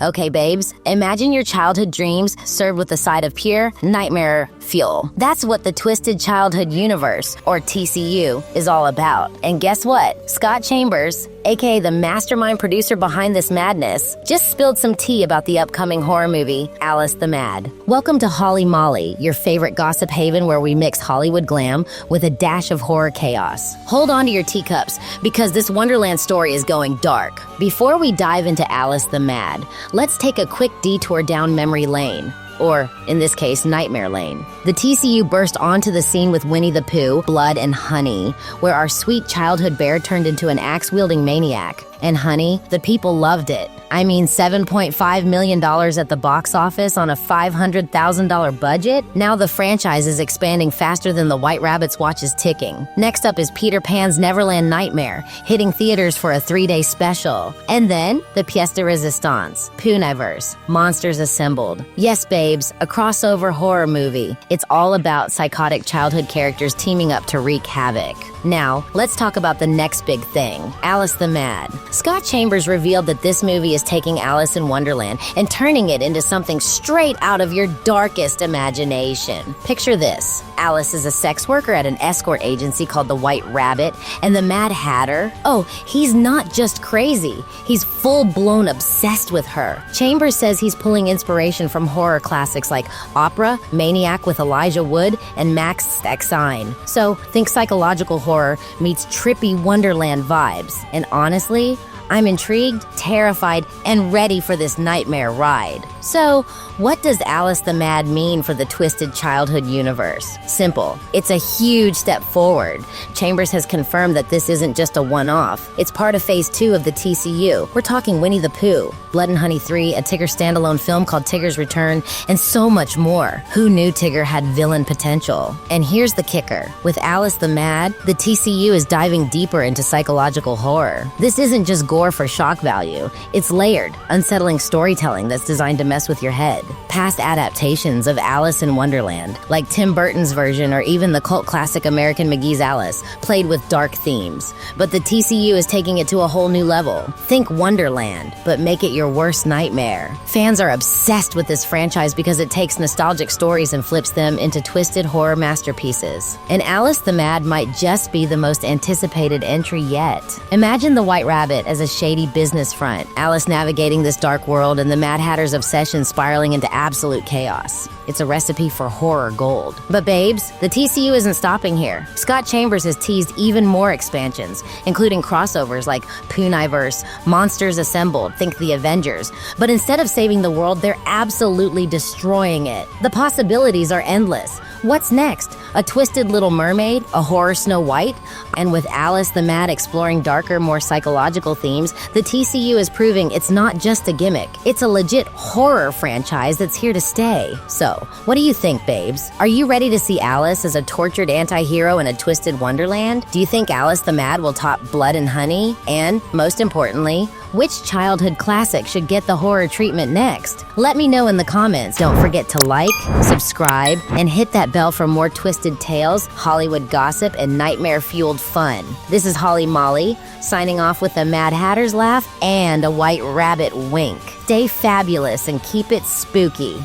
Okay, babes, imagine your childhood dreams served with a side of pure nightmare fuel. That's what the Twisted Childhood Universe, or TCU, is all about. And guess what? Scott Chambers, aka the mastermind producer behind this madness, just spilled some tea about the upcoming horror movie, Alice the Mad. Welcome to Holly Molly, your favorite gossip haven where we mix Hollywood glam with a dash of horror chaos. Hold on to your teacups, because this Wonderland story is going dark. Before we dive into Alice the Mad, let's take a quick detour down memory lane. Or, in this case, Nightmare Lane. The TCU burst onto the scene with Winnie-the-Pooh, Blood and Honey, where our sweet childhood bear turned into an axe-wielding maniac. And honey, the people loved it. I mean, $7.5 million at the box office on a $500,000 budget? Now the franchise is expanding faster than the White Rabbit's watch is ticking. Next up is Peter Pan's Neverland Nightmare, hitting theaters for a 3-day special. And then, the pièce de résistance, Poohniverse, Monsters Assembled. Yes, babes, a crossover horror movie. It's all about psychotic childhood characters teaming up to wreak havoc. Now, let's talk about the next big thing, Alice the Mad. Scott Chambers revealed that this movie is taking Alice in Wonderland and turning it into something straight out of your darkest imagination. Picture this. Alice is a sex worker at an escort agency called the White Rabbit, and the Mad Hatter, oh, he's not just crazy. He's full-blown obsessed with her. Chambers says he's pulling inspiration from horror classics like Opera, Maniac with Elijah Wood, and MaXXXine. So, think psychological horror meets trippy Wonderland vibes. And honestly, I'm intrigued, terrified, and ready for this nightmare ride. So, what does Alice the Mad mean for the Twisted Childhood Universe? Simple. It's a huge step forward. Chambers has confirmed that this isn't just a one-off. It's part of Phase 2 of the TCU. We're talking Winnie-the-Pooh, Blood and Honey 3, a Tigger standalone film called Tigger's Return, and so much more. Who knew Tigger had villain potential? And here's the kicker. With Alice the Mad, the TCU is diving deeper into psychological horror. This isn't just gore for shock value. It's layered, unsettling storytelling that's designed to mess with your head. Past adaptations of Alice in Wonderland, like Tim Burton's version or even the cult classic American McGee's Alice, played with dark themes. But the TCU is taking it to a whole new level. Think Wonderland, but make it your worst nightmare. Fans are obsessed with this franchise because it takes nostalgic stories and flips them into twisted horror masterpieces. And Alice the Mad might just be the most anticipated entry yet. Imagine the White Rabbit as a shady business front, Alice navigating this dark world, and the Mad Hatter's obsession spiraling into absolute chaos. It's a recipe for horror gold. But babes, the TCU isn't stopping here. Scott Chambers has teased even more expansions, including crossovers like Poohniverse, Monsters Assembled, think the Avengers. But instead of saving the world, they're absolutely destroying it. The possibilities are endless. What's next? A twisted Little Mermaid? A horror Snow White? And with Alice the Mad exploring darker, more psychological themes, the TCU is proving it's not just a gimmick. It's a legit horror franchise that's here to stay. So, what do you think, babes? Are you ready to see Alice as a tortured anti-hero in a twisted Wonderland? Do you think Alice the Mad will top Blood and Honey? And, most importantly, which childhood classic should get the horror treatment next? Let me know in the comments. Don't forget to like, subscribe, and hit that bell for more twisted tales, Hollywood gossip, and nightmare-fueled fun. This is Holly Molly, signing off with a Mad Hatter's laugh and a White Rabbit wink. Stay fabulous and keep it spooky.